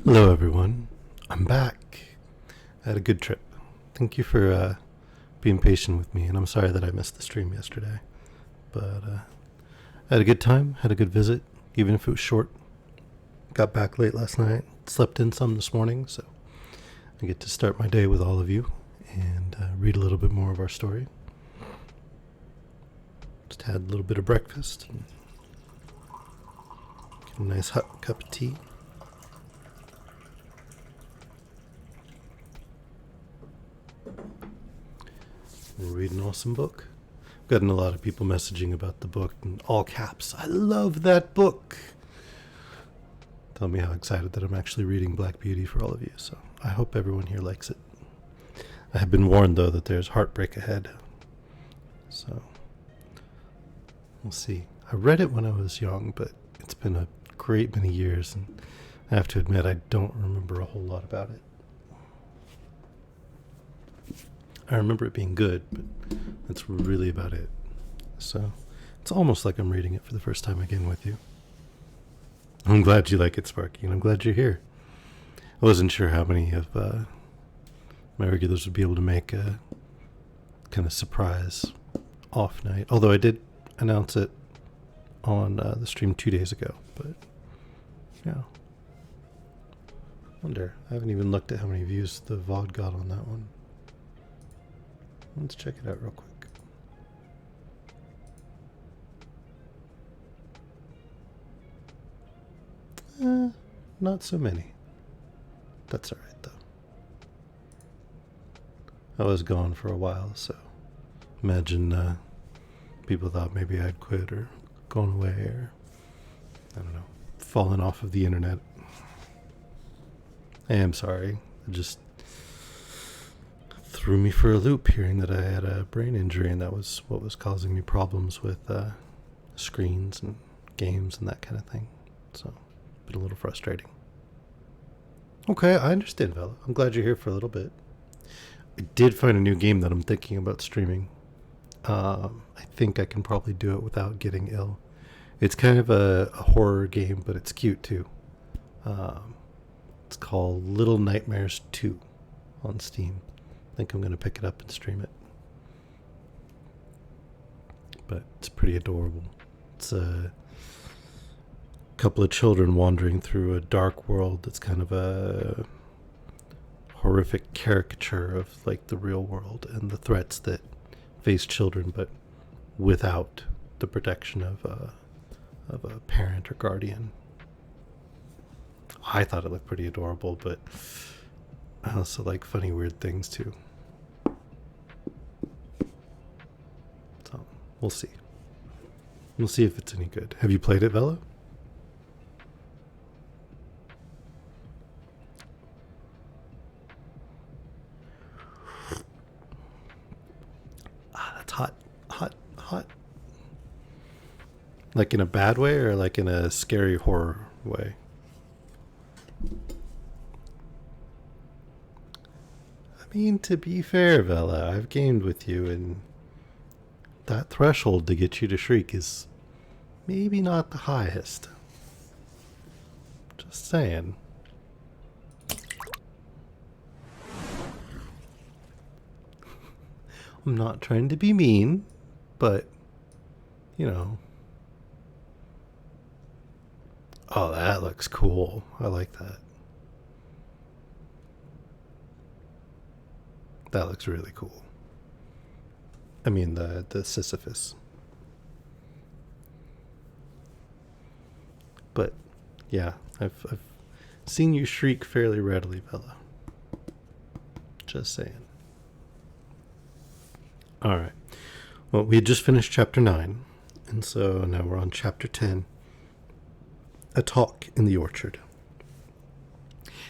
Hello, everyone. I'm back. I had a good trip. Thank you for being patient with me, and I'm sorry that I missed the stream yesterday. But I had a good time, had a good visit, even if it was short. Got back late last night, slept in some this morning, so I get to start my day with all of you and read a little bit more of our story. Just had a little bit of breakfast, and get a nice hot cup of tea. Read an awesome book. Gotten a lot of people messaging about the book in all caps. I love that book. Tell me how excited that I'm actually reading Black Beauty for all of you. So I hope everyone here likes it. I have been warned though that there's heartbreak ahead. So we'll see. I read it when I was young, but it's been a great many years, and I have to admit I don't remember a whole lot about it. I remember it being good, but that's really about it. So it's almost like I'm reading it for the first time again with you. I'm glad you like it, Sparky, and I'm glad you're here. I wasn't sure how many of my regulars would be able to make a kind of surprise off night, although I did announce it on the stream 2 days ago. But yeah, wonder, I haven't even looked at how many views the VOD got on that one. Let's check it out real quick. Not so many. That's alright though. I was gone for a while, so imagine people thought maybe I'd quit or gone away or, I don't know, fallen off of the internet. I am sorry. I just threw me for a loop hearing that I had a brain injury, and that was what was causing me problems with screens and games and that kind of thing. So, been a little frustrating. Okay, I understand, Vela. I'm glad you're here for a little bit. I did find a new game that I'm thinking about streaming. I think I can probably do it without getting ill. It's kind of a horror game, but it's cute too. It's called Little Nightmares 2 on Steam. I think I'm going to pick it up and stream it. But it's pretty adorable. It's a couple of children wandering through a dark world that's kind of a horrific caricature of like the real world and the threats that face children, but without the protection of a parent or guardian. I thought it looked pretty adorable, but I also like funny, weird things too. So, we'll see. We'll see if it's any good. Have you played it, Vela? Ah, that's hot. Hot. Hot. Like in a bad way or like in a scary horror way? I mean, to be fair, Vela, I've gamed with you, and that threshold to get you to shriek is maybe not the highest. Just saying. I'm not trying to be mean, but, you know. Oh, that looks cool. I like that. That looks really cool. I mean, the Sisyphus. But, yeah, I've seen you shriek fairly readily, Bella. Just saying. Alright. Well, we had just finished chapter 9, and so now we're on chapter 10. A Talk in the Orchard.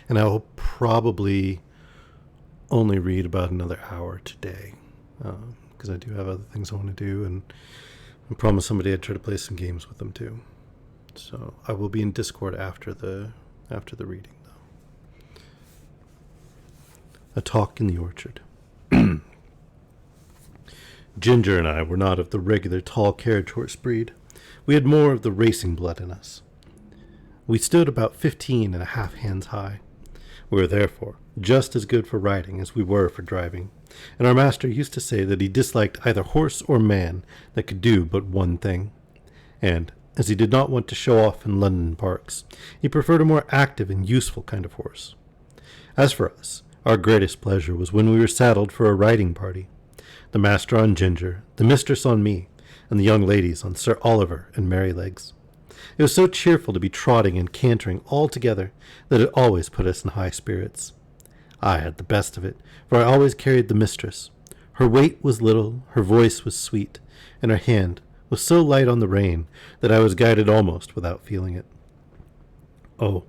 And I will probably only read about another hour today, because I do have other things I want to do, and I promised somebody I'd try to play some games with them too. So I will be in Discord after the reading, though. A Talk in the Orchard. Ginger and I were not of the regular tall carriage horse breed. We had more of the racing blood in us. We stood about 15 and a half hands high. We were therefore just as good for riding as we were for driving, and our master used to say that he disliked either horse or man that could do but one thing. And, as he did not want to show off in London parks, he preferred a more active and useful kind of horse. As for us, our greatest pleasure was when we were saddled for a riding party. The master on Ginger, the mistress on me, and the young ladies on Sir Oliver and Merrylegs. It was so cheerful to be trotting and cantering all together that it always put us in high spirits. I had the best of it, for I always carried the mistress. Her weight was little, her voice was sweet, and her hand was so light on the rein that I was guided almost without feeling it. Oh,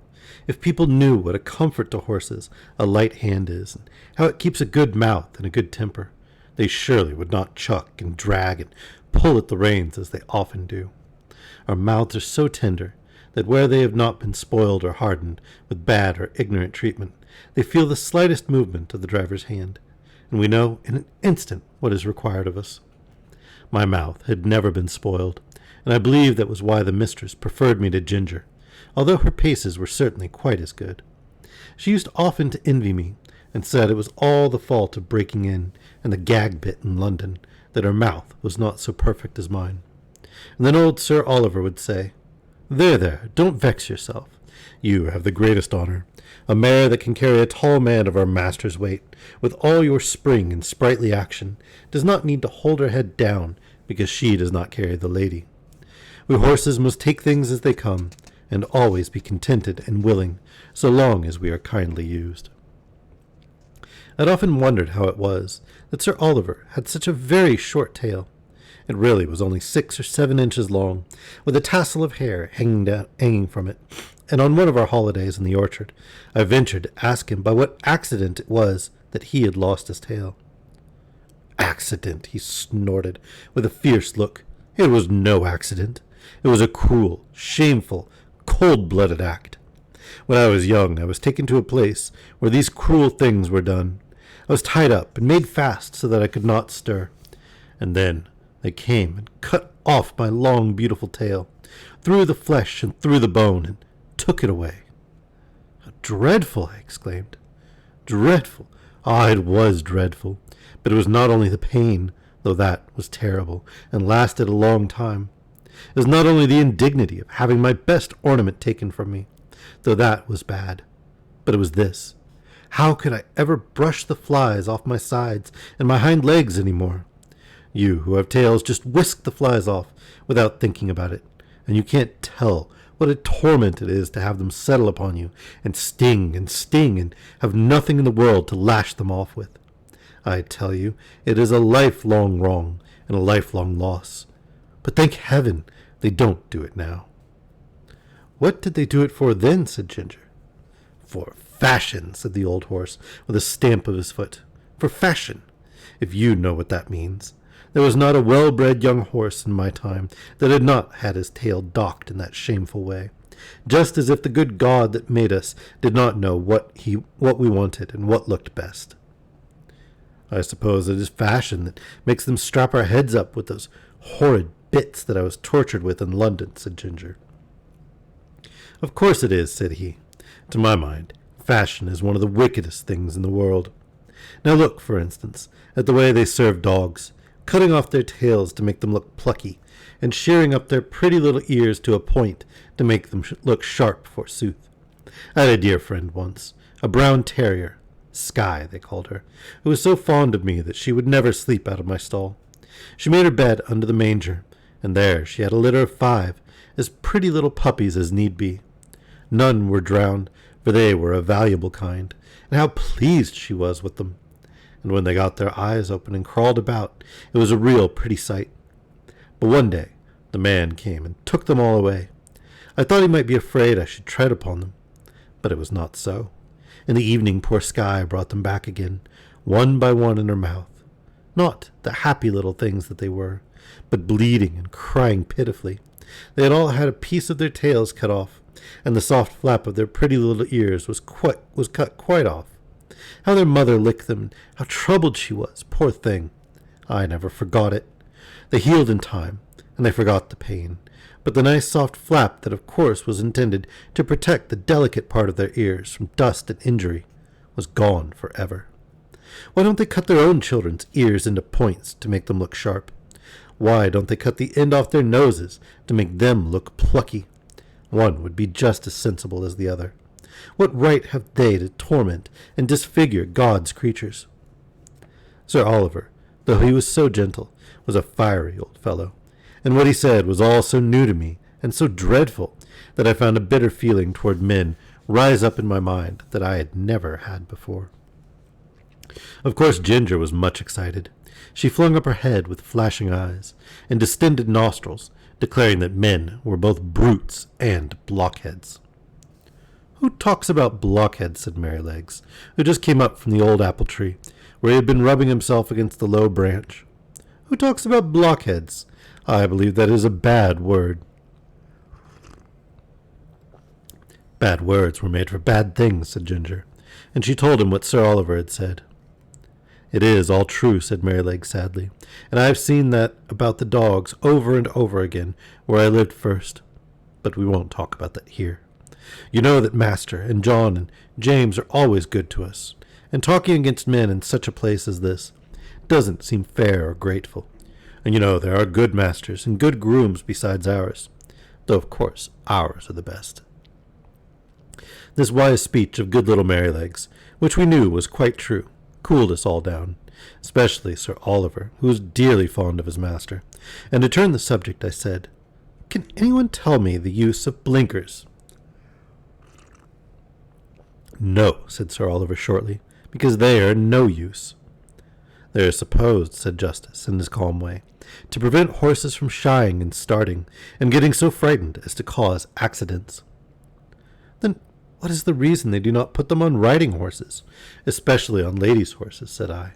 if people knew what a comfort to horses a light hand is, and how it keeps a good mouth and a good temper, they surely would not chuck and drag and pull at the reins as they often do. Our mouths are so tender that where they have not been spoiled or hardened with bad or ignorant treatment, they feel the slightest movement of the driver's hand, and we know in an instant what is required of us. My mouth had never been spoiled, and I believe that was why the mistress preferred me to Ginger, although her paces were certainly quite as good. She used often to envy me, and said it was all the fault of breaking in and the gag bit in London that her mouth was not so perfect as mine. And then old Sir Oliver would say, "There, there, don't vex yourself. You have the greatest honour. A mare that can carry a tall man of our master's weight, with all your spring and sprightly action, does not need to hold her head down because she does not carry the lady. We horses must take things as they come, and always be contented and willing, so long as we are kindly used." I'd often wondered how it was that Sir Oliver had such a very short tail. It really was only 6 or 7 inches long, with a tassel of hair hanging from it, and on one of our holidays in the orchard, I ventured to ask him by what accident it was that he had lost his tail. "Accident," he snorted, with a fierce look. "It was no accident. It was a cruel, shameful, cold-blooded act. When I was young, I was taken to a place where these cruel things were done. I was tied up and made fast so that I could not stir. And then they came and cut off my long, beautiful tail, through the flesh and through the bone, and took it away." "How dreadful!" I exclaimed. "Dreadful! Ah, it was dreadful. But it was not only the pain, though that was terrible, and lasted a long time. It was not only the indignity of having my best ornament taken from me, though that was bad, but it was this. How could I ever brush the flies off my sides and my hind legs any more? You who have tails just whisk the flies off without thinking about it, and you can't tell what a torment it is to have them settle upon you and sting and have nothing in the world to lash them off with. I tell you, it is a lifelong wrong and a lifelong loss. But thank heaven they don't do it now." "What did they do it for then?" said Ginger. "For fashion," said the old horse, with a stamp of his foot. "For fashion, if you know what that means. There was not a well-bred young horse in my time that had not had his tail docked in that shameful way, just as if the good God that made us did not know what we wanted and what looked best." "I suppose it is fashion that makes them strap our heads up with those horrid bits that I was tortured with in London," said Ginger. "Of course it is," said he. "To my mind, fashion is one of the wickedest things in the world. Now look, for instance, at the way they serve dogs, cutting off their tails to make them look plucky, and shearing up their pretty little ears to a point to make them look sharp, forsooth. I had a dear friend once, a brown terrier, Skye they called her, who was so fond of me that she would never sleep out of my stall. She made her bed under the manger, and there she had a litter of 5, as pretty little puppies as need be. None were drowned, for they were a valuable kind, and how pleased she was with them. And when they got their eyes open and crawled about, it was a real pretty sight. But one day the man came and took them all away. I thought he might be afraid I should tread upon them, but it was not so. In the evening poor Skye brought them back again, one by one in her mouth. Not the happy little things that they were, but bleeding and crying pitifully. They had all had a piece of their tails cut off, and the soft flap of their pretty little ears was cut quite off. How their mother licked them, and how troubled she was, poor thing! I never forgot it. They healed in time, and they forgot the pain, but the nice soft flap that of course was intended to protect the delicate part of their ears from dust and injury was gone forever. Why don't they cut their own children's ears into points to make them look sharp? Why don't they cut the end off their noses to make them look plucky? One would be just as sensible as the other. What right have they to torment and disfigure God's creatures? Sir Oliver, though he was so gentle, was a fiery old fellow, and what he said was all so new to me and so dreadful that I found a bitter feeling toward men rise up in my mind that I had never had before. Of course Ginger was much excited. She flung up her head with flashing eyes and distended nostrils, declaring that men were both brutes and blockheads. "Who talks about blockheads?" said Merrylegs, who just came up from the old apple tree, where he had been rubbing himself against the low branch. "Who talks about blockheads? I believe that is a bad word." "Bad words were made for bad things," said Ginger, and she told him what Sir Oliver had said. "It is all true," said Merrylegs sadly, "and I have seen that about the dogs over and over again where I lived first. But we won't talk about that here. You know that Master and John and James are always good to us, and talking against men in such a place as this doesn't seem fair or grateful. And you know there are good masters and good grooms besides ours, though of course ours are the best." This wise speech of good little Merrylegs, which we knew was quite true, cooled us all down, especially Sir Oliver, who was dearly fond of his master, and to turn the subject I said, "Can anyone tell me the use of blinkers?" "No," said Sir Oliver shortly, "because they are no use." "They are supposed," said Justice in his calm way, "to prevent horses from shying and starting, and getting so frightened as to cause accidents." "Then what is the reason they do not put them on riding horses, especially on ladies' horses?" said I.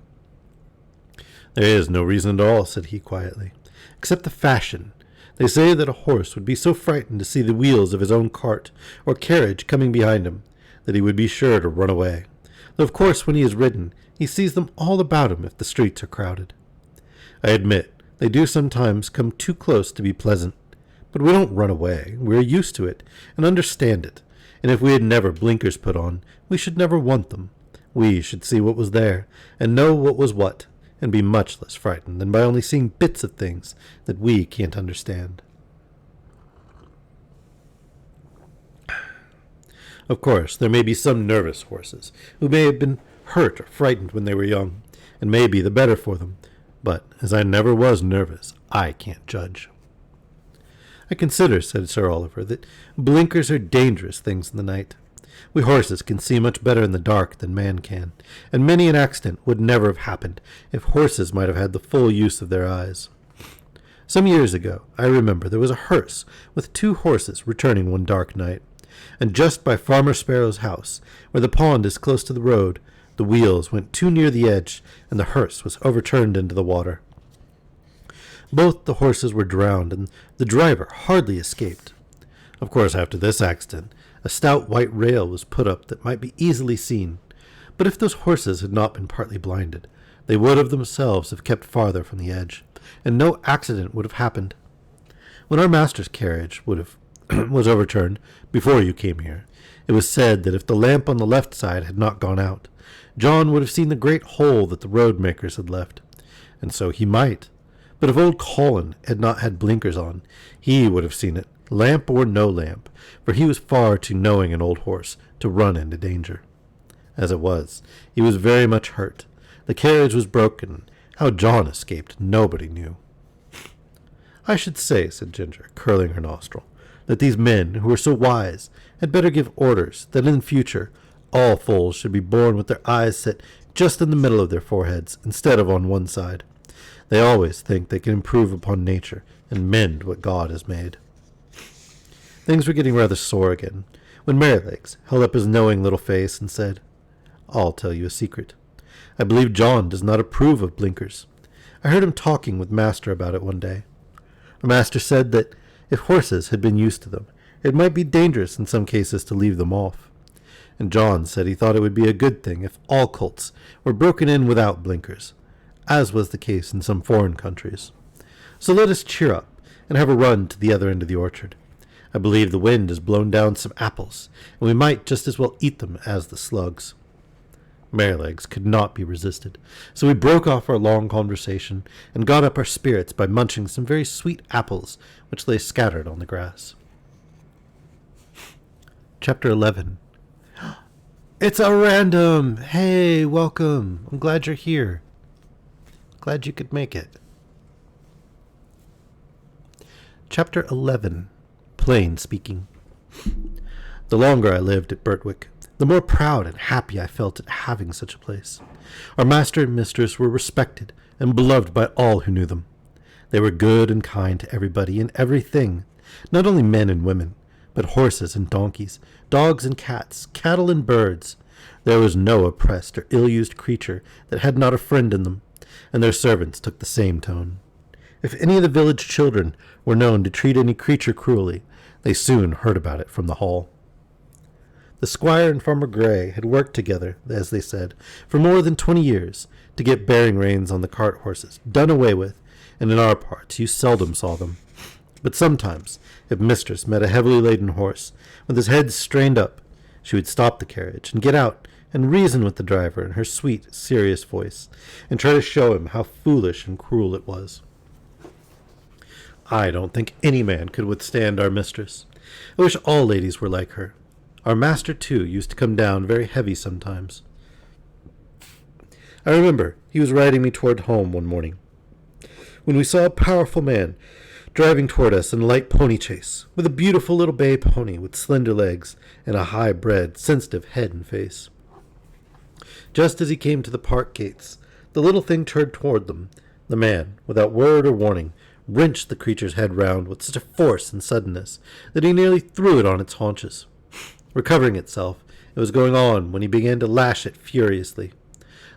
"There is no reason at all," said he quietly, "except the fashion. They say that a horse would be so frightened to see the wheels of his own cart or carriage coming behind him that he would be sure to run away, though of course when he is ridden he sees them all about him if the streets are crowded. I admit they do sometimes come too close to be pleasant, but we don't run away. We are used to it and understand it, and if we had never blinkers put on, we should never want them. We should see what was there, and know what was what, and be much less frightened than by only seeing bits of things that we can't understand." Of course, there may be some nervous horses who may have been hurt or frightened when they were young, and may be the better for them, but as I never was nervous, I can't judge. "I consider," said Sir Oliver, "that blinkers are dangerous things in the night. We horses can see much better in the dark than man can, and many an accident would never have happened if horses might have had the full use of their eyes. Some years ago, I remember, there was a hearse with 2 horses returning one dark night, and just by Farmer Sparrow's house, where the pond is close to the road, the wheels went too near the edge, and the hearse was overturned into the water. Both the horses were drowned, and the driver hardly escaped. Of course, after this accident, a stout white rail was put up that might be easily seen, but if those horses had not been partly blinded, they would of themselves have kept farther from the edge, and no accident would have happened. When our master's carriage was overturned before you came here, it was said that if the lamp on the left side had not gone out, John would have seen the great hole that the road makers had left, and so he might. But if old Colin had not had blinkers on, he would have seen it, lamp or no lamp, for he was far too knowing an old horse to run into danger. As it was, he was very much hurt. The carriage was broken. How John escaped, nobody knew. "I should say," said Ginger, curling her nostril, "that these men, who are so wise, had better give orders that in future all foals should be born with their eyes set just in the middle of their foreheads, instead of on one side. They always think they can improve upon nature and mend what God has made." Things were getting rather sore again, when Merrylegs held up his knowing little face and said, "I'll tell you a secret. I believe John does not approve of blinkers. I heard him talking with Master about it one day. The Master said that if horses had been used to them, it might be dangerous in some cases to leave them off. And John said he thought it would be a good thing if all colts were broken in without blinkers, as was the case in some foreign countries. So let us cheer up and have a run to the other end of the orchard. I believe the wind has blown down some apples, and we might just as well eat them as the slugs." Merrylegs could not be resisted, so we broke off our long conversation and got up our spirits by munching some very sweet apples which lay scattered on the grass. Chapter 11. It's a random! Hey, welcome! I'm glad you're here. Glad you could make it. Chapter 11. Plain Speaking. The longer I lived at Birtwick, the more proud and happy I felt at having such a place. Our master and mistress were respected and beloved by all who knew them. They were good and kind to everybody and everything, not only men and women, but horses and donkeys, dogs and cats, cattle and birds. There was no oppressed or ill-used creature that had not a friend in them, and their servants took the same tone. If any of the village children were known to treat any creature cruelly, they soon heard about it from the hall. The squire and Farmer Gray had worked together, as they said, for more than 20 years, to get bearing reins on the cart horses done away with, and in our parts you seldom saw them. But sometimes, if mistress met a heavily laden horse, with his head strained up, she would stop the carriage and get out and reason with the driver in her sweet, serious voice, and try to show him how foolish and cruel it was. I don't think any man could withstand our mistress. I wish all ladies were like her. Our master, too, used to come down very heavy sometimes. I remember he was riding me toward home one morning, when we saw a powerful man driving toward us in a light pony chaise, with a beautiful little bay pony with slender legs and a high-bred, sensitive head and face. Just as he came to the park gates, the little thing turned toward them. The man, without word or warning, wrenched the creature's head round with such a force and suddenness that he nearly threw it on its haunches. Recovering itself, it was going on when he began to lash it furiously.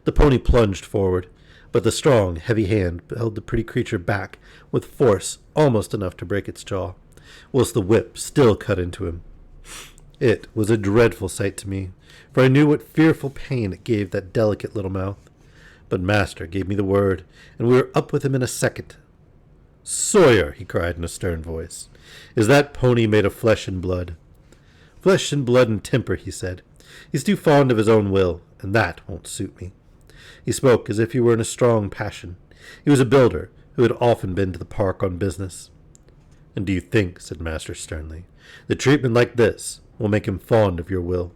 The pony plunged forward, but the strong, heavy hand held the pretty creature back with force almost enough to break its jaw, whilst the whip still cut into him. It was a dreadful sight to me, for I knew what fearful pain it gave that delicate little mouth. But master gave me the word, and we were up with him in a second. "Sawyer," he cried in a stern voice, "is that pony made of flesh and blood?" "Flesh and blood and temper," he said. "He's too fond of his own will, and that won't suit me." He spoke as if he were in a strong passion. He was a builder who had often been to the park on business. "And do you think," said master sternly, "that treatment like this will make him fond of your will?"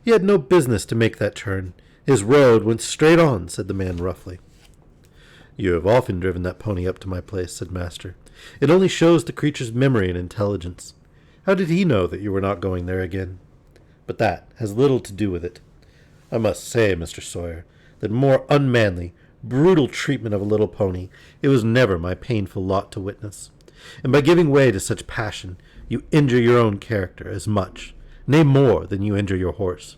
"He had no business to make that turn. His road went straight on," said the man roughly. "You have often driven that pony up to my place," said master. "It only shows the creature's memory and intelligence. How did he know that you were not going there again? But that has little to do with it. I must say, Mr. Sawyer, that more unmanly, brutal treatment of a little pony it was never my painful lot to witness. And by giving way to such passion, you injure your own character as much, nay more, than you injure your horse.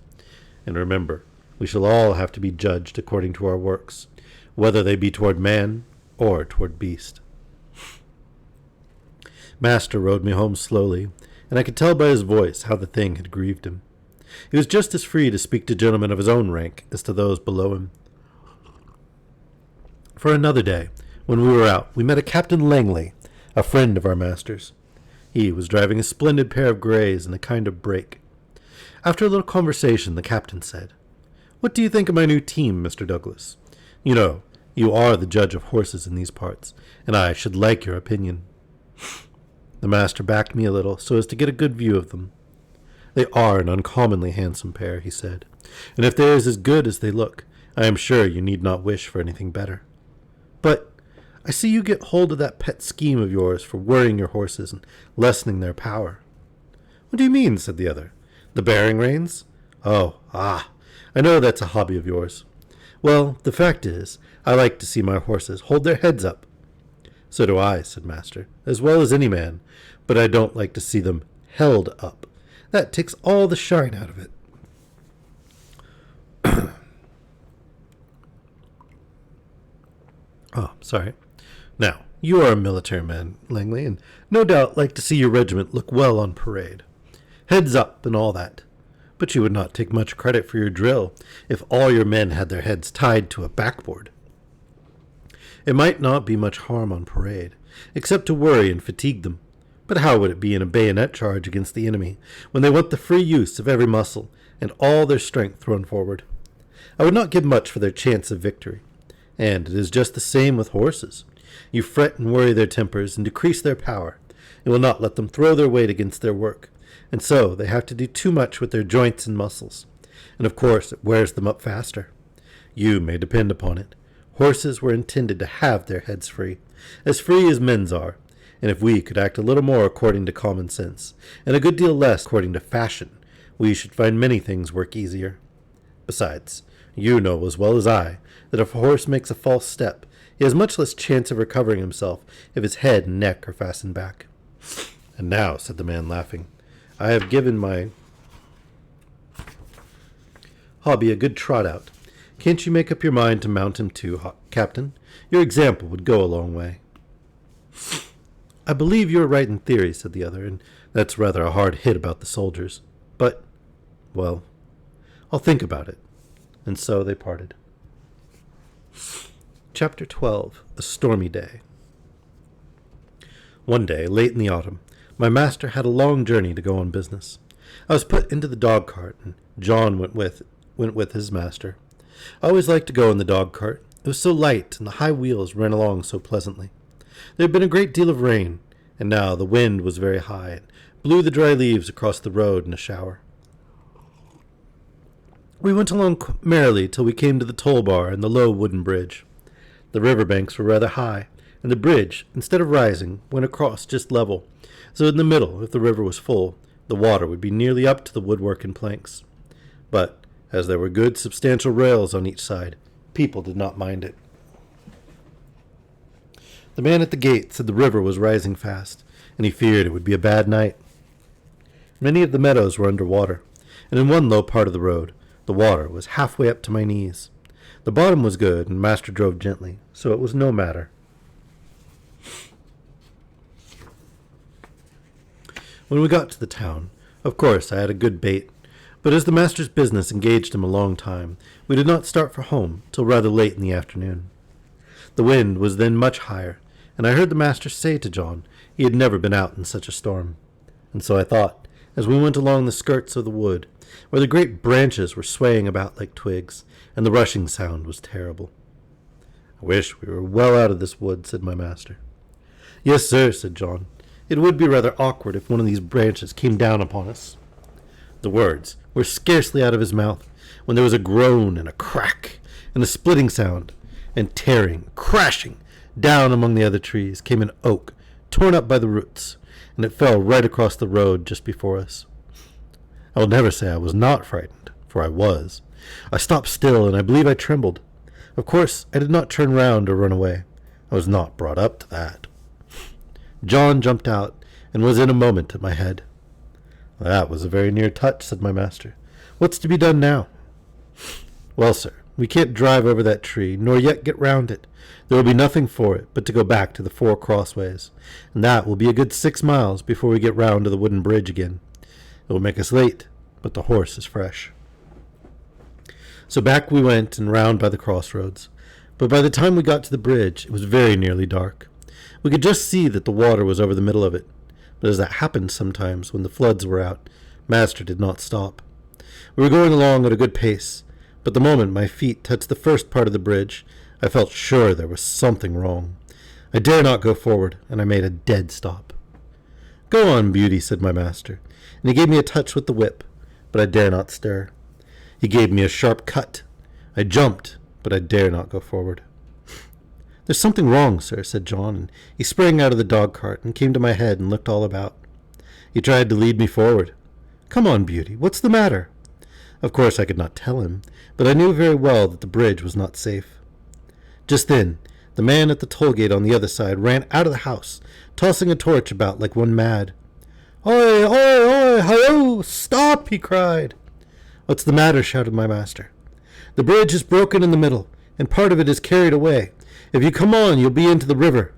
And remember, we shall all have to be judged according to our works, whether they be toward man or toward beast." Master rode me home slowly, and I could tell by his voice how the thing had grieved him. He was just as free to speak to gentlemen of his own rank as to those below him. For another day, when we were out, we met a Captain Langley, a friend of our master's. He was driving a splendid pair of greys in a kind of break. After a little conversation, the captain said, "What do you think of my new team, Mr. Douglas? You know, you are the judge of horses in these parts, and I should like your opinion." The master backed me a little so as to get a good view of them. "They are an uncommonly handsome pair," he said, "and if they are as good as they look, I am sure you need not wish for anything better. But I see you get hold of that pet scheme of yours for worrying your horses and lessening their power." "What do you mean?" said the other. "The bearing reins? I know that's a hobby of yours. Well, the fact is, I like to see my horses hold their heads up." "So do I," said master, "as well as any man, but I don't like to see them held up. That takes all the shine out of it." Sorry. "Now, you are a military man, Langley, and no doubt like to see your regiment look well on parade. Heads up and all that. But you would not take much credit for your drill if all your men had their heads tied to a backboard. It might not be much harm on parade, except to worry and fatigue them. But how would it be in a bayonet charge against the enemy, when they want the free use of every muscle and all their strength thrown forward? I would not give much for their chance of victory. And it is just the same with horses. You fret and worry their tempers and decrease their power. It will not let them throw their weight against their work, and so they have to do too much with their joints and muscles. And of course it wears them up faster. You may depend upon it. Horses were intended to have their heads free as men's are, and if we could act a little more according to common sense, and a good deal less according to fashion, we should find many things work easier. Besides, you know as well as I that if a horse makes a false step, he has much less chance of recovering himself if his head and neck are fastened back. And now, said the man, laughing, I have given my hobby a good trot out. Can't you make up your mind to mount him too, Captain? Your example would go a long way. I believe you are right in theory, said the other, and that's rather a hard hit about the soldiers. But, well, I'll think about it. And so they parted. Chapter 12. A Stormy Day. One day, late in the autumn, my master had a long journey to go on business. I was put into the dog cart, and John went with his master. I always liked to go in the dog cart. It was so light, and the high wheels ran along so pleasantly. There had been a great deal of rain, and now the wind was very high, and blew the dry leaves across the road in a shower. We went along merrily till we came to the toll bar and the low wooden bridge. The river banks were rather high, and the bridge, instead of rising, went across just level, so in the middle, if the river was full, the water would be nearly up to the woodwork and planks. But, as there were good substantial rails on each side, people did not mind it. The man at the gate said the river was rising fast, and he feared it would be a bad night. Many of the meadows were under water, and in one low part of the road, the water was halfway up to my knees. The bottom was good, and master drove gently, so it was no matter. When we got to the town, of course I had a good bait, but as the master's business engaged him a long time, we did not start for home till rather late in the afternoon. The wind was then much higher, and I heard the master say to John he had never been out in such a storm. And so I thought, as we went along the skirts of the wood, where the great branches were swaying about like twigs, and the rushing sound was terrible. I wish we were well out of this wood, said my master. Yes, sir, said John. It would be rather awkward if one of these branches came down upon us. The words were scarcely out of his mouth when there was a groan and a crack and a splitting sound, and tearing, crashing, down among the other trees came an oak torn up by the roots, and it fell right across the road just before us. I will never say I was not frightened, for I was. I stopped still, and I believe I trembled. Of course, I did not turn round or run away. I was not brought up to that. John jumped out, and was in a moment at my head. That was a very near touch, said my master. What's to be done now? Well, sir, we can't drive over that tree, nor yet get round it. There will be nothing for it but to go back to the 4 crossways, and that will be a good 6 miles before we get round to the wooden bridge again. It will make us late, but the horse is fresh. So back we went and round by the crossroads, but by the time we got to the bridge, it was very nearly dark. We could just see that the water was over the middle of it, but as that happened sometimes when the floods were out, master did not stop. We were going along at a good pace, but the moment my feet touched the first part of the bridge, I felt sure there was something wrong. I dare not go forward, and I made a dead stop. Go on, Beauty, said my master, and he gave me a touch with the whip, but I dare not stir. He gave me a sharp cut. I jumped, but I dare not go forward. There's something wrong, sir, said John, and he sprang out of the dog-cart and came to my head and looked all about. He tried to lead me forward. Come on, Beauty, what's the matter? Of course I could not tell him, but I knew very well that the bridge was not safe. Just then, the man at the toll-gate on the other side ran out of the house, tossing a torch about like one mad. Oi, oi, oi, hallo, stop, he cried. What's the matter? Shouted my master. The bridge is broken in the middle, and part of it is carried away. If you come on, you'll be into the river.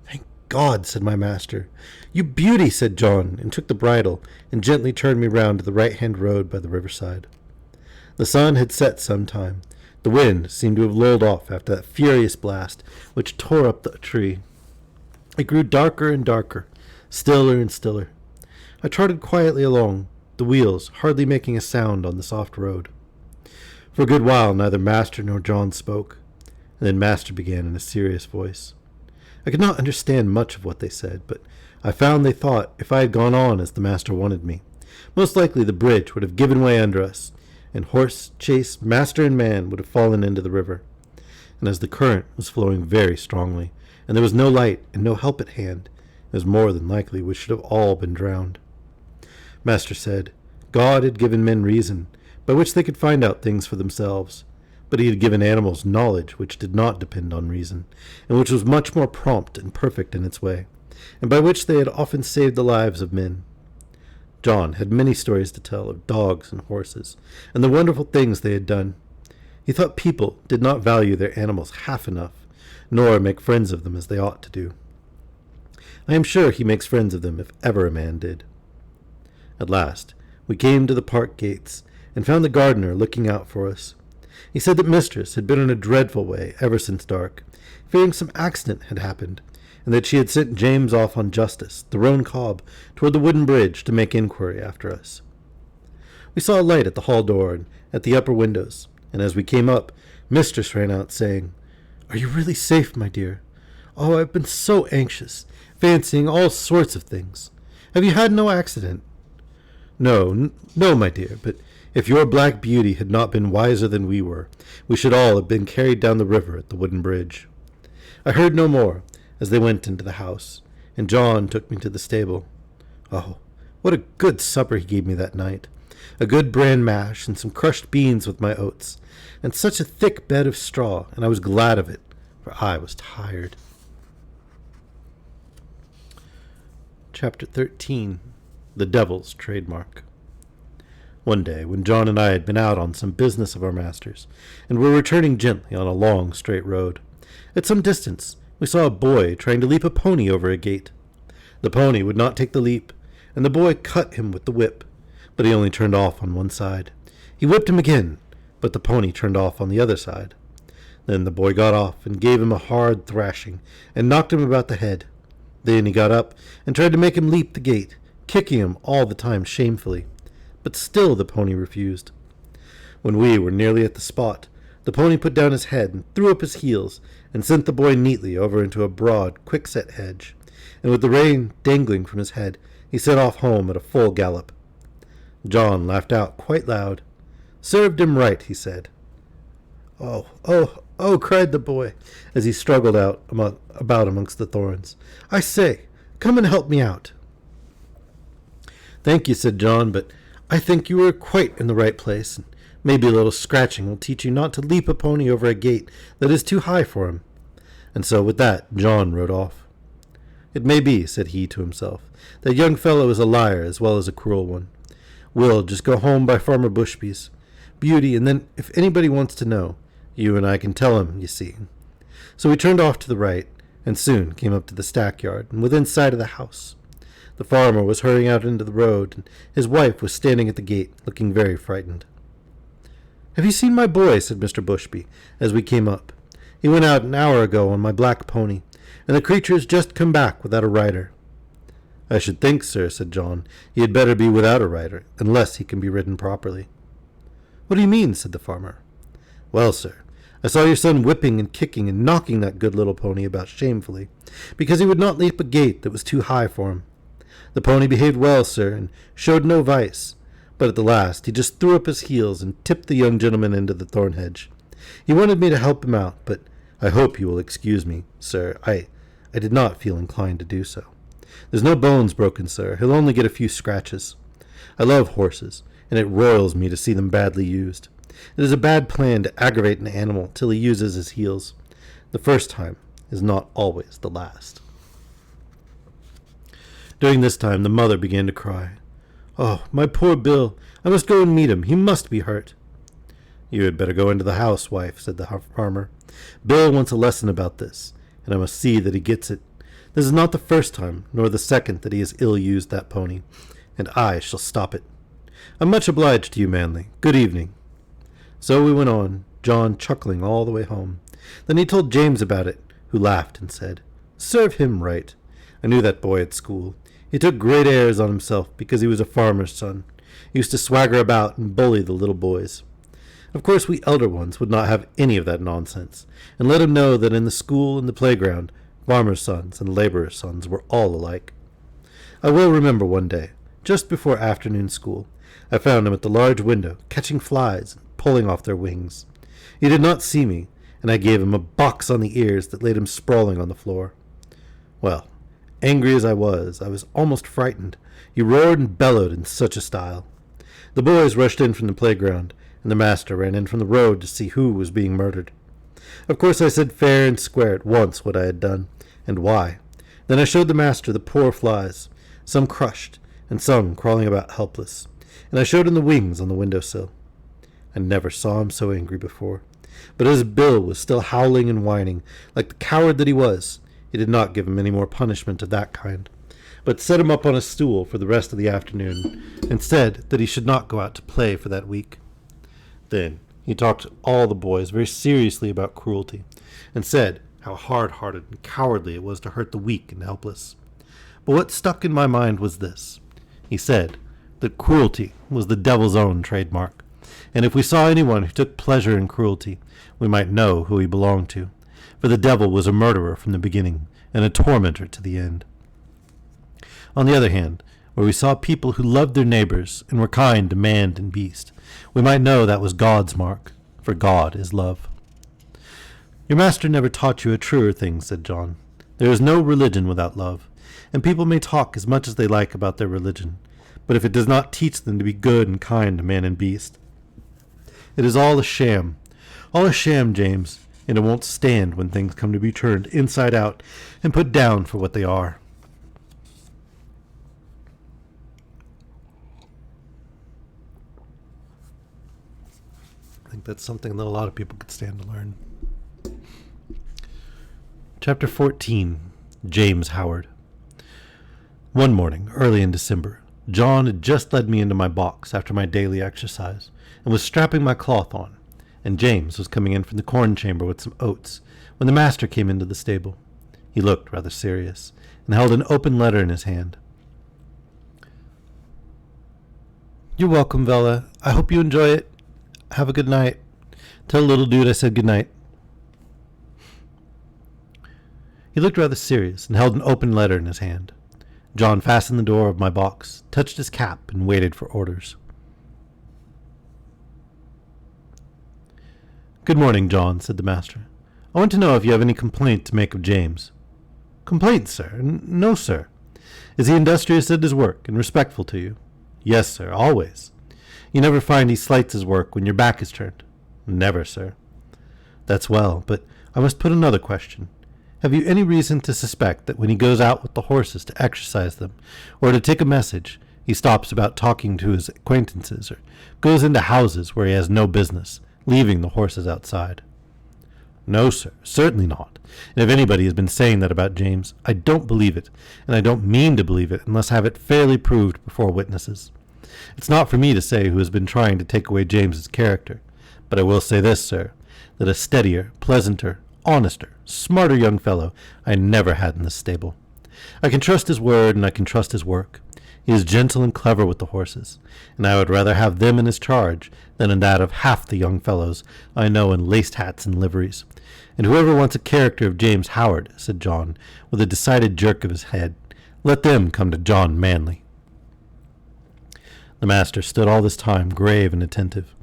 Thank God, said my master. You beauty, said John, and took the bridle, and gently turned me round to the right-hand road by the riverside. The sun had set some time. The wind seemed to have lulled off after that furious blast which tore up the tree. It grew darker and darker, stiller and stiller. I trotted quietly along, the wheels hardly making a sound on the soft road. For a good while neither Master nor John spoke, and then Master began in a serious voice. I could not understand much of what they said, but I found they thought if I had gone on as the Master wanted me, most likely the bridge would have given way under us, and horse, chaise, master, and man would have fallen into the river. And as the current was flowing very strongly, and there was no light and no help at hand, it was more than likely we should have all been drowned. Master said God had given men reason, by which they could find out things for themselves, but he had given animals knowledge which did not depend on reason, and which was much more prompt and perfect in its way, and by which they had often saved the lives of men. John had many stories to tell of dogs and horses, and the wonderful things they had done. He thought people did not value their animals half enough, nor make friends of them as they ought to do. I am sure he makes friends of them if ever a man did. At last we came to the park gates, and found the gardener looking out for us. He said that mistress had been in a dreadful way ever since dark, fearing some accident had happened, and that she had sent James off on justice, the roan cob, toward the wooden bridge to make inquiry after us. We saw a light at the hall door and at the upper windows, and as we came up, mistress ran out, saying, "Are you really safe, my dear? Oh, I've been so anxious, fancying all sorts of things. Have you had no accident?" No, my dear, but if your black beauty had not been wiser than we were, we should all have been carried down the river at the wooden bridge." I heard no more, as they went into the house, and John took me to the stable. Oh, what a good supper he gave me that night! A good bran mash and some crushed beans with my oats, and such a thick bed of straw, and I was glad of it, for I was tired. Chapter 13. The Devil's Trademark. One day, when John and I had been out on some business of our master's, and were returning gently on a long straight road, at some distance we saw a boy trying to leap a pony over a gate. The pony would not take the leap, and the boy cut him with the whip, but he only turned off on one side. He whipped him again, but the pony turned off on the other side. Then the boy got off and gave him a hard thrashing, and knocked him about the head. Then he got up and tried to make him leap the gate, kicking him all the time shamefully, but still the pony refused. When we were nearly at the spot, the pony put down his head and threw up his heels, and sent the boy neatly over into a broad, quickset hedge, and with the rein dangling from his head, he set off home at a full gallop. John laughed out quite loud. "Served him right," he said. "Oh, oh, oh," cried the boy, as he struggled about amongst the thorns. "I say, come and help me out." "Thank you," said John, "but I think you are quite in the right place, and maybe a little scratching will teach you not to leap a pony over a gate that is too high for him." And so with that John rode off. "It may be," said he to himself, "that young fellow is a liar as well as a cruel one. We'll just go home by Farmer Bushby's, Beauty, and then if anybody wants to know, you and I can tell him, you see." So we turned off to the right, and soon came up to the stackyard, and within sight of the house. The farmer was hurrying out into the road, and his wife was standing at the gate, looking very frightened. "Have you seen my boy?" said Mr. Bushby, as we came up. "He went out an hour ago on my black pony, and the creature has just come back without a rider." "I should think, sir," said John, "he had better be without a rider, unless he can be ridden properly." "What do you mean?" said the farmer. "Well, sir, I saw your son whipping and kicking and knocking that good little pony about shamefully, because he would not leap a gate that was too high for him. The pony behaved well, sir, and showed no vice, but at the last he just threw up his heels and tipped the young gentleman into the thorn hedge. He wanted me to help him out, but I hope you will excuse me, sir. I did not feel inclined to do so. There's no bones broken, sir. He'll only get a few scratches. I love horses, and it roils me to see them badly used. It is a bad plan to aggravate an animal till he uses his heels. The first time is not always the last." During this time the mother began to cry. "Oh, my poor Bill! I must go and meet him. He must be hurt." "You had better go into the house, wife," said the farmer. "Bill wants a lesson about this, and I must see that he gets it. This is not the first time, nor the second, that he has ill-used that pony, and I shall stop it. I'm much obliged to you, Manly. Good evening." So we went on, John chuckling all the way home. Then he told James about it, who laughed and said, "Serve him right. I knew that boy at school. He took great airs on himself because he was a farmer's son. He used to swagger about and bully the little boys. Of course, we elder ones would not have any of that nonsense, and let him know that in the school and the playground, farmers' sons and laborers' sons were all alike. I will remember one day, just before afternoon school, I found him at the large window, catching flies and pulling off their wings. He did not see me, and I gave him a box on the ears that laid him sprawling on the floor. Well, angry as I was almost frightened. He roared and bellowed in such a style. The boys rushed in from the playground, and the master ran in from the road to see who was being murdered. Of course I said fair and square at once what I had done, and why. Then I showed the master the poor flies, some crushed, and some crawling about helpless, and I showed him the wings on the window-sill. I never saw him so angry before, but as Bill was still howling and whining, like the coward that he was, he did not give him any more punishment of that kind, but set him up on a stool for the rest of the afternoon, and said that he should not go out to play for that week. Then he talked to all the boys very seriously about cruelty, and said how hard-hearted and cowardly it was to hurt the weak and helpless. But what stuck in my mind was this. He said that cruelty was the devil's own trademark, and if we saw anyone who took pleasure in cruelty, we might know who he belonged to, for the devil was a murderer from the beginning and a tormentor to the end. On the other hand, where we saw people who loved their neighbors and were kind to man and beast, we might know that was God's mark, for God is love. Your master never taught you a truer thing, said John. There is no religion without love, and people may talk as much as they like about their religion, but if it does not teach them to be good and kind to man and beast, it is all a sham, James, and it won't stand when things come to be turned inside out and put down for what they are. I think that's something that a lot of people could stand to learn. Chapter 14, James Howard. One morning, early in December, John had just led me into my box after my daily exercise and was strapping my cloth on, and James was coming in from the corn chamber with some oats when the master came into the stable. He looked rather serious and held an open letter in his hand. You're welcome, Vella. I hope you enjoy it. Have a good night. Tell little dude I said good night. He looked rather serious and held an open letter in his hand. John fastened the door of my box, touched his cap, and waited for orders. Good morning, John, said the master. I want to know if you have any complaint to make of James. Complaint, sir? No, sir. Is he industrious at his work and respectful to you? Yes, sir, always. You never find he slights his work when your back is turned? Never, sir. That's well, but I must put another question. Have you any reason to suspect that when he goes out with the horses to exercise them, or to take a message, he stops about talking to his acquaintances, or goes into houses where he has no business, leaving the horses outside? No, sir, certainly not. And if anybody has been saying that about James, I don't believe it, and I don't mean to believe it unless I have it fairly proved before witnesses. It's not for me to say who has been trying to take away James's character, but I will say this, sir, that a steadier, pleasanter, honester, smarter young fellow I never had in this stable. I can trust his word, and I can trust his work. He is gentle and clever with the horses, and I would rather have them in his charge than in that of half the young fellows I know in laced hats and liveries. And whoever wants a character of James Howard, said John, with a decided jerk of his head, let them come to John Manley. The master stood all this time grave and attentive,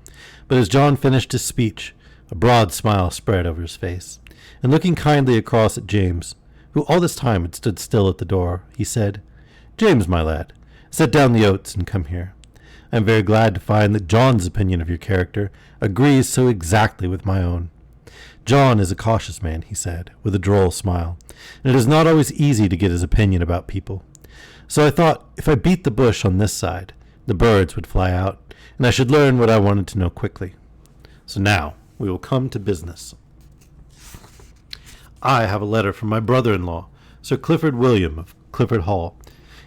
but as John finished his speech, a broad smile spread over his face, and looking kindly across at James, who all this time had stood still at the door, he said, James, my lad, set down the oats and come here. I am very glad to find that John's opinion of your character agrees so exactly with my own. John is a cautious man, he said, with a droll smile, and it is not always easy to get his opinion about people. So I thought if I beat the bush on this side, the birds would fly out, and I should learn what I wanted to know quickly. So now we will come to business. I have a letter from my brother-in-law, Sir Clifford William of Clifford Hall.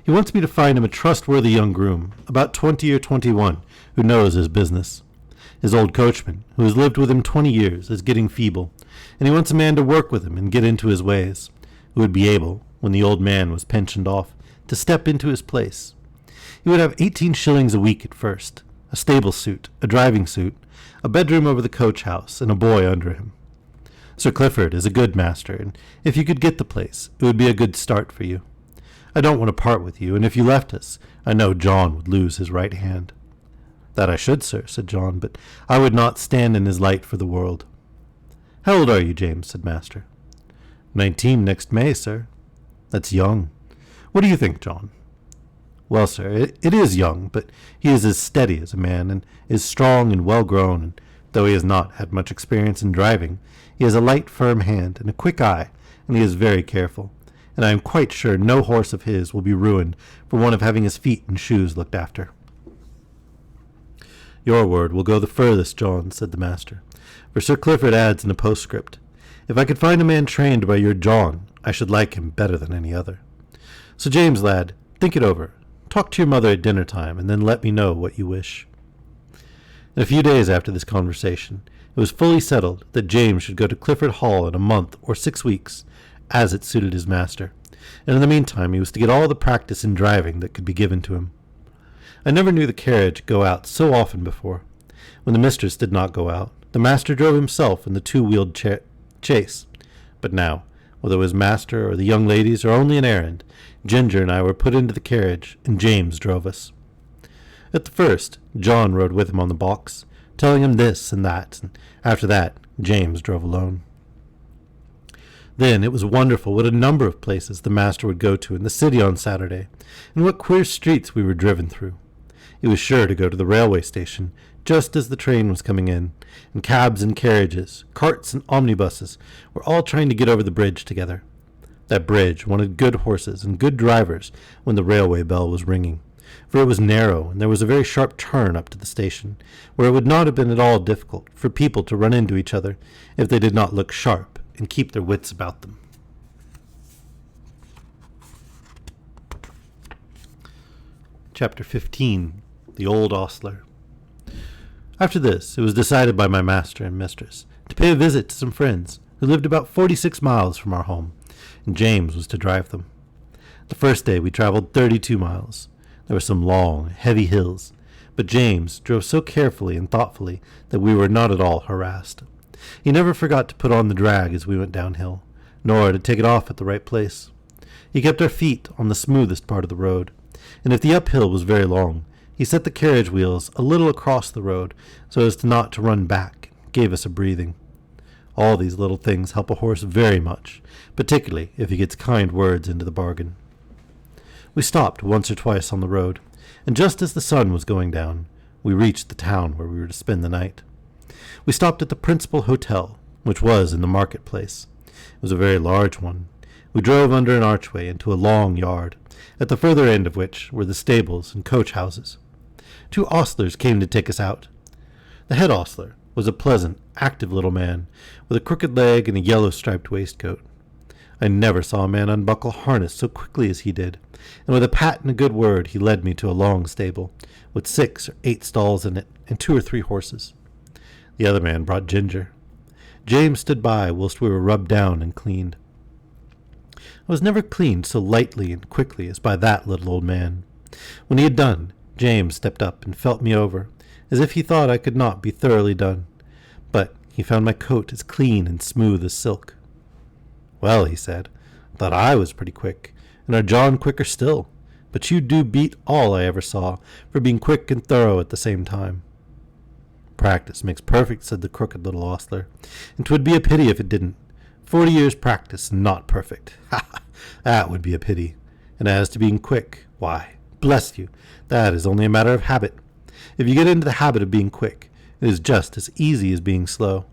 He wants me to find him a trustworthy young groom, about 20 or 21, who knows his business. His old coachman, who has lived with him 20 years, is getting feeble, and he wants a man to work with him and get into his ways, who would be able, when the old man was pensioned off, to step into his place. He would have 18 shillings a week at first, a stable suit, a driving suit, a bedroom over the coach house, and a boy under him. Sir Clifford is a good master, and if you could get the place, it would be a good start for you. I don't want to part with you, and if you left us, I know John would lose his right hand." "That I should, sir," said John, "but I would not stand in his light for the world." "How old are you, James?" said master. 19 next May, sir." "That's young. What do you think, John?" "Well, sir, it is young, but he is as steady as a man, and is strong and well grown, and though he has not had much experience in driving, he has a light, firm hand and a quick eye, and he is very careful, and I am quite sure no horse of his will be ruined for want of having his feet and shoes looked after." "Your word will go the furthest, John," said the master, for Sir Clifford adds in a postscript, "If I could find a man trained by your John, I should like him better than any other. So, James, lad, think it over. Talk to your mother at dinner time, and then let me know what you wish." In a few days after this conversation, it was fully settled that James should go to Clifford Hall in a month or 6 weeks, as it suited his master, and in the meantime he was to get all the practice in driving that could be given to him. I never knew the carriage go out so often before. When the mistress did not go out, the master drove himself in the two-wheeled chaise. But now, whether it was master or the young ladies or only an errand, Ginger and I were put into the carriage, and James drove us. At the first, John rode with him on the box, telling him this and that, and after that, James drove alone. Then it was wonderful what a number of places the master would go to in the city on Saturday, and what queer streets we were driven through. He was sure to go to the railway station just as the train was coming in, and cabs and carriages, carts and omnibuses were all trying to get over the bridge together. That bridge wanted good horses and good drivers when the railway bell was ringing, for it was narrow and there was a very sharp turn up to the station, where it would not have been at all difficult for people to run into each other if they did not look sharp and keep their wits about them. Chapter 15. The Old Ostler. After this, it was decided by my master and mistress to pay a visit to some friends who lived about 46 miles from our home, and James was to drive them. The first day we traveled 32 miles. There were some long, heavy hills, but James drove so carefully and thoughtfully that we were not at all harassed. He never forgot to put on the drag as we went downhill, nor to take it off at the right place. He kept our feet on the smoothest part of the road, and if the uphill was very long, he set the carriage wheels a little across the road so as not to run back, and gave us a breathing. All these little things help a horse very much, particularly if he gets kind words into the bargain. We stopped once or twice on the road, and just as the sun was going down, we reached the town where we were to spend the night. We stopped at the principal hotel, which was in the marketplace. It was a very large one. We drove under an archway into a long yard, at the further end of which were the stables and coach houses. 2 ostlers came to take us out. The head ostler was a pleasant, active little man, with a crooked leg and a yellow-striped waistcoat. I never saw a man unbuckle harness so quickly as he did, and with a pat and a good word he led me to a long stable, with 6 or 8 stalls in it, and 2 or 3 horses. The other man brought Ginger. James stood by whilst we were rubbed down and cleaned. I was never cleaned so lightly and quickly as by that little old man. When he had done, James stepped up and felt me over, as if he thought I could not be thoroughly done, but he found my coat as clean and smooth as silk. "Well," he said, "I thought I was pretty quick, and our John quicker still, but you do beat all I ever saw for being quick and thorough at the same time." "Practice makes perfect," said the crooked little ostler, "and 'twould be a pity if it didn't. 40 years' practice and not perfect. Ha! That would be a pity. And as to being quick, why, bless you, that is only a matter of habit. If you get into the habit of being quick, it is just as easy as being slow.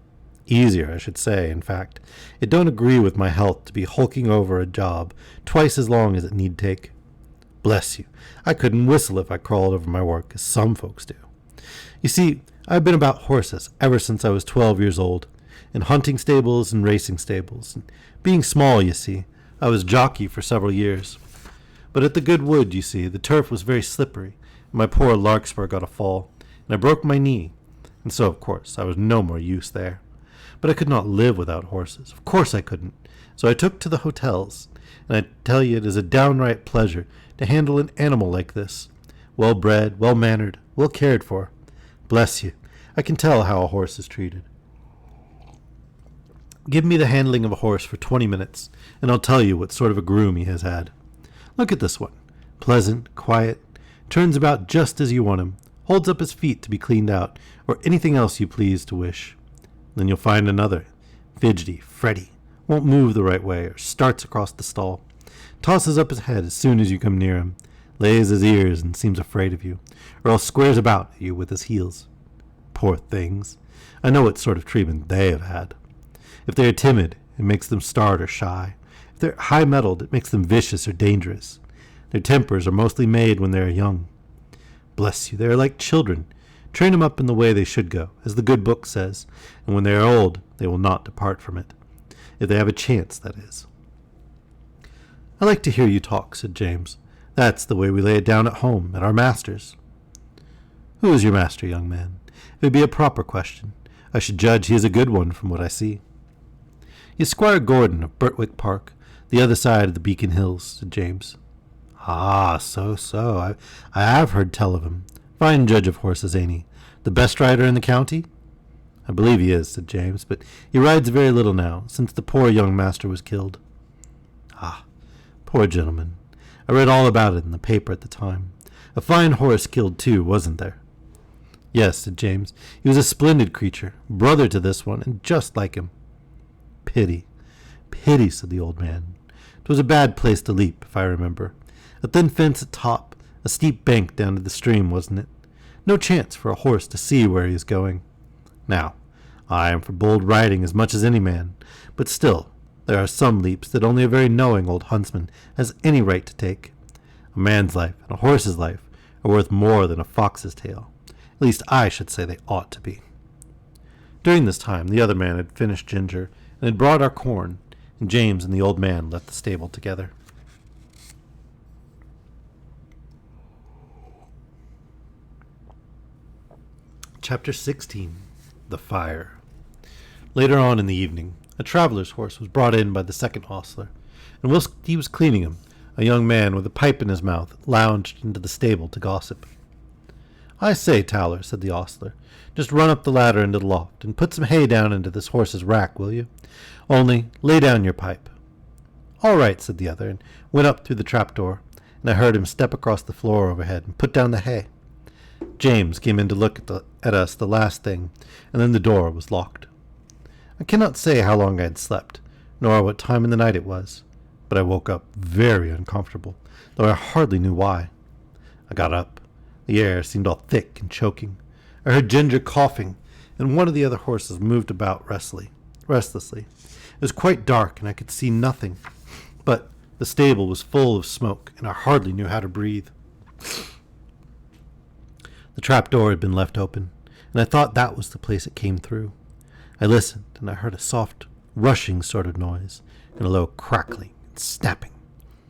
Easier, I should say, in fact. It don't agree with my health to be hulking over a job twice as long as it need take. Bless you, I couldn't whistle if I crawled over my work, as some folks do. You see, I've been about horses ever since I was 12 years old, in hunting stables and racing stables. And being small, you see, I was jockey for several years. But at the good wood, you see, the turf was very slippery, and my poor larkspur got a fall, and I broke my knee, and so, of course, I was no more use there. But I could not live without horses. Of course I couldn't. So I took to the hotels, and I tell you it is a downright pleasure to handle an animal like this, well-bred, well-mannered, well cared for. Bless you, I can tell how a horse is treated. Give me the handling of a horse for 20 minutes, and I'll tell you what sort of a groom he has had. Look at this one. Pleasant, quiet, turns about just as you want him, holds up his feet to be cleaned out, or anything else you please to wish. Then you'll find another, fidgety, fretty, won't move the right way, or starts across the stall, tosses up his head as soon as you come near him, lays his ears and seems afraid of you, or else squares about at you with his heels. Poor things. I know what sort of treatment they have had. If they are timid, it makes them start or shy. If they're high-mettled, it makes them vicious or dangerous. Their tempers are mostly made when they are young. Bless you, they are like children. Train them up in the way they should go, as the good book says, and when they are old, they will not depart from it. If they have a chance, that is. I like to hear you talk, said James. That's the way we lay it down at home, at our master's. Who is your master, young man? It would be a proper question. I should judge he is a good one from what I see. He is Squire Gordon of Birtwick Park, the other side of the Beacon Hills, said James. Ah, so. I have heard tell of him. Fine judge of horses, ain't he? The best rider in the county? I believe he is, said James, but he rides very little now, since the poor young master was killed. Ah, poor gentleman. I read all about it in the paper at the time. A fine horse killed too, wasn't there? Yes, said James. He was a splendid creature, brother to this one, and just like him. Pity, said the old man. It was a bad place to leap, if I remember. A thin fence at top, a steep bank down to the stream, wasn't it? No chance for a horse to see where he is going. Now, I am for bold riding as much as any man, but still, there are some leaps that only a very knowing old huntsman has any right to take. A man's life and a horse's life are worth more than a fox's tail. At least I should say they ought to be. During this time, the other man had finished Ginger and had brought our corn, and James and the old man left the stable together. Chapter 16. The Fire. Later on in the evening, a traveler's horse was brought in by the second ostler, and whilst he was cleaning him, a young man with a pipe in his mouth lounged into the stable to gossip. I say, Towler, said the ostler, just run up the ladder into the loft and put some hay down into this horse's rack, will you? Only lay down your pipe. All right, said the other, and went up through the trapdoor, and I heard him step across the floor overhead and put down the hay. James came in to look at us the last thing, and then the door was locked. I cannot say how long I had slept, nor what time in the night it was, but I woke up very uncomfortable, though I hardly knew why. I got up. The air seemed all thick and choking. I heard Ginger coughing, and one of the other horses moved about restlessly. It was quite dark, and I could see nothing, but the stable was full of smoke, and I hardly knew how to breathe. The trapdoor had been left open, and I thought that was the place it came through. I listened, and I heard a soft, rushing sort of noise, and a low crackling and snapping.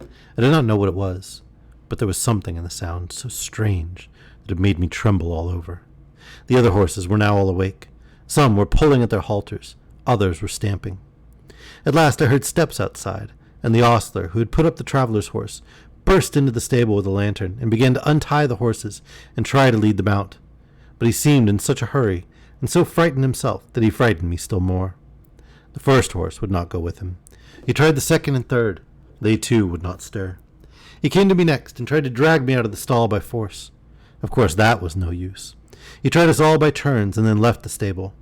I did not know what it was, but there was something in the sound so strange that it made me tremble all over. The other horses were now all awake. Some were pulling at their halters, others were stamping. At last I heard steps outside, and the ostler, who had put up the traveler's horse, burst into the stable with a lantern and began to untie the horses and try to lead them out. But he seemed in such a hurry, and so frightened himself, that he frightened me still more. The first horse would not go with him. He tried the second and third. They too would not stir. He came to me next and tried to drag me out of the stall by force. Of course that was no use. He tried us all by turns and then left the stable.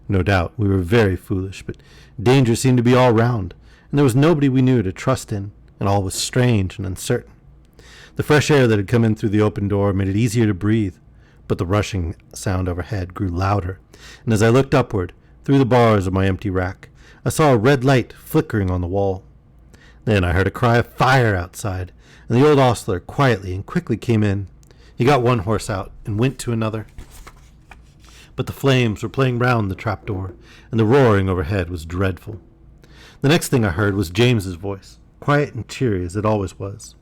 No doubt we were very foolish, but danger seemed to be all round, and there was nobody we knew to trust in, and all was strange and uncertain. The fresh air that had come in through the open door made it easier to breathe, but the rushing sound overhead grew louder, and as I looked upward, through the bars of my empty rack, I saw a red light flickering on the wall. Then I heard a cry of fire outside, and the old ostler quietly and quickly came in. He got one horse out and went to another. But the flames were playing round the trapdoor, and the roaring overhead was dreadful. The next thing I heard was James's voice, quiet and cheery as it always was.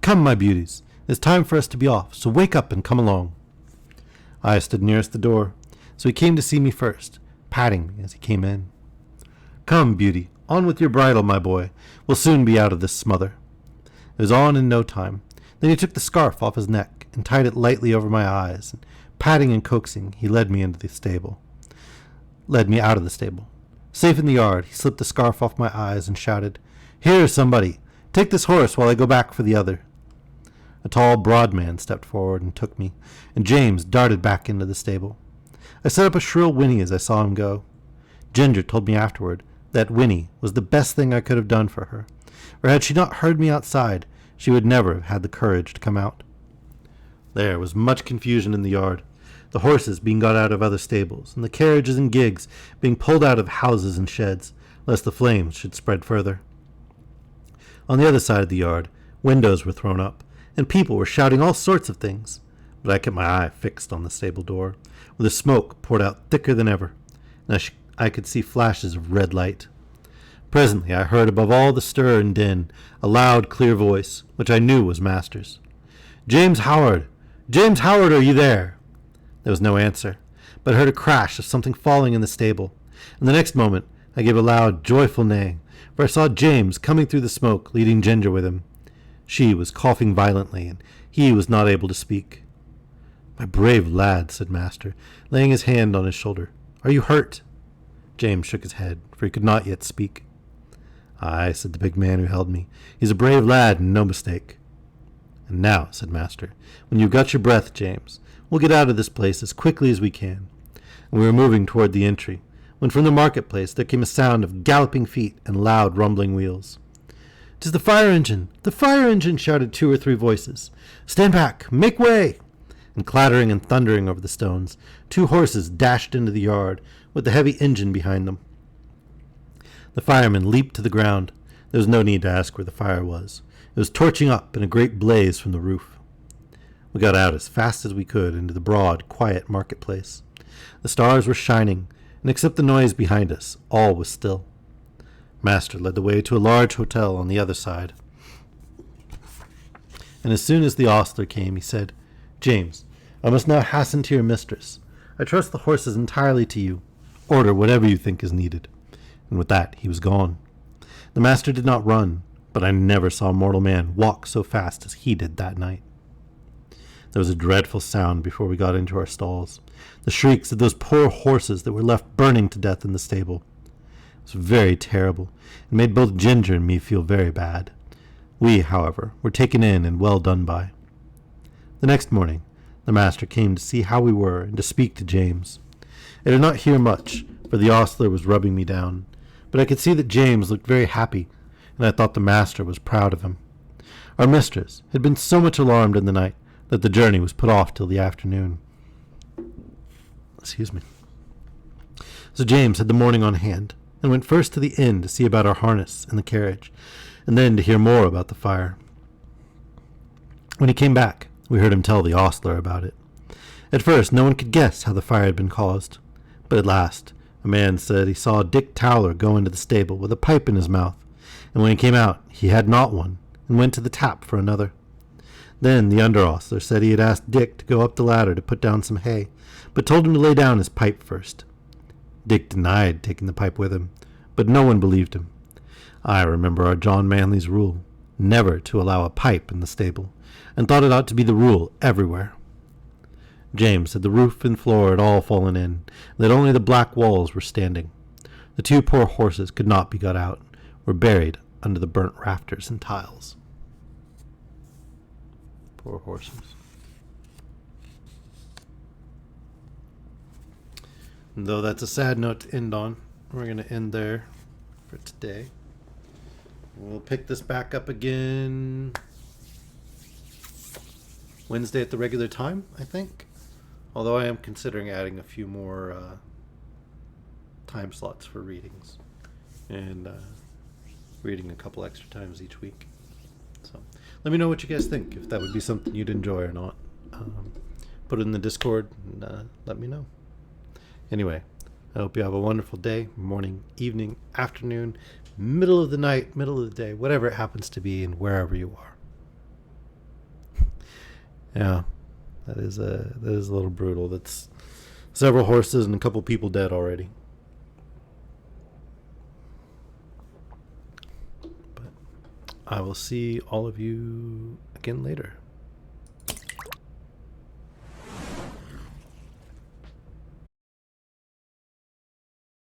Come, my beauties, it's time for us to be off, so wake up and come along. I stood nearest the door, so he came to see me first, patting me as he came in. Come, beauty, on with your bridle, my boy. We'll soon be out of this smother. It was on in no time. Then he took the scarf off his neck and tied it lightly over my eyes, and patting and coaxing, he led me out of the stable. Safe in the yard, he slipped the scarf off my eyes and shouted, "Here, somebody! Take this horse while I go back for the other." A tall, broad man stepped forward and took me, and James darted back into the stable. I set up a shrill whinny as I saw him go. Ginger told me afterward that whinny was the best thing I could have done for her, for had she not heard me outside, she would never have had the courage to come out. There was much confusion in the yard, the horses being got out of other stables, and the carriages and gigs being pulled out of houses and sheds, lest the flames should spread further. On the other side of the yard, windows were thrown up, and people were shouting all sorts of things, but I kept my eye fixed on the stable door, where the smoke poured out thicker than ever, and I could see flashes of red light. Presently I heard above all the stir and din a loud, clear voice, which I knew was Master's. "James Howard! James Howard, are you there?" There was no answer, but I heard a crash of something falling in the stable, and the next moment I gave a loud, joyful neigh, for I saw James coming through the smoke, leading Ginger with him. She was coughing violently, and he was not able to speak. "My brave lad," said Master, laying his hand on his shoulder. "Are you hurt?" James shook his head, for he could not yet speak. "Aye," said the big man who held me. "He's a brave lad, and no mistake." "And now," said Master, "when you've got your breath, James, we'll get out of this place as quickly as we can." And we were moving toward the entry, when from the marketplace there came a sound of galloping feet and loud rumbling wheels. "'Tis the fire engine! The fire engine!" shouted 2 or 3 voices. "Stand back! Make way!" And clattering and thundering over the stones, 2 horses dashed into the yard, with the heavy engine behind them. The firemen leaped to the ground. There was no need to ask where the fire was. It was torching up in a great blaze from the roof. We got out as fast as we could into the broad, quiet marketplace. The stars were shining, and except the noise behind us, all was still. Master led the way to a large hotel on the other side. And as soon as the ostler came, he said, "James, I must now hasten to your mistress. I trust the horses entirely to you. Order whatever you think is needed." And with that he was gone. The master did not run, but I never saw a mortal man walk so fast as he did that night. There was a dreadful sound before we got into our stalls, the shrieks of those poor horses that were left burning to death in the stable. It was very terrible, and made both Ginger and me feel very bad. We, however, were taken in and well done by. The next morning the master came to see how we were and to speak to James. I did not hear much, for the ostler was rubbing me down, but I could see that James looked very happy, and I thought the master was proud of him. Our mistress had been so much alarmed in the night that the journey was put off till the afternoon. Excuse me. So James had the morning on hand, and went first to the inn to see about our harness and the carriage, and then to hear more about the fire. When he came back, we heard him tell the ostler about it. At first no one could guess how the fire had been caused, but at last a man said he saw Dick Towler go into the stable with a pipe in his mouth, and when he came out he had not one, and went to the tap for another. Then the under-ostler said he had asked Dick to go up the ladder to put down some hay, but told him to lay down his pipe first. Dick denied taking the pipe with him, but no one believed him. I remember our John Manley's rule, never to allow a pipe in the stable, and thought it ought to be the rule everywhere. James said the roof and floor had all fallen in, and that only the black walls were standing. The 2 poor horses could not be got out, were buried under the burnt rafters and tiles. Poor horses. And though that's a sad note to end on, we're going to end there for today. We'll pick this back up again Wednesday at the regular time, I think. Although I am considering adding a few more time slots for readings. And reading a couple extra times each week. So let me know what you guys think, if that would be something you'd enjoy or not. Put it in the Discord and let me know. Anyway, I hope you have a wonderful day, morning, evening, afternoon, middle of the night, middle of the day, whatever it happens to be and wherever you are. Yeah, that is a little brutal. That's several horses and a couple people dead already. But I will see all of you again later.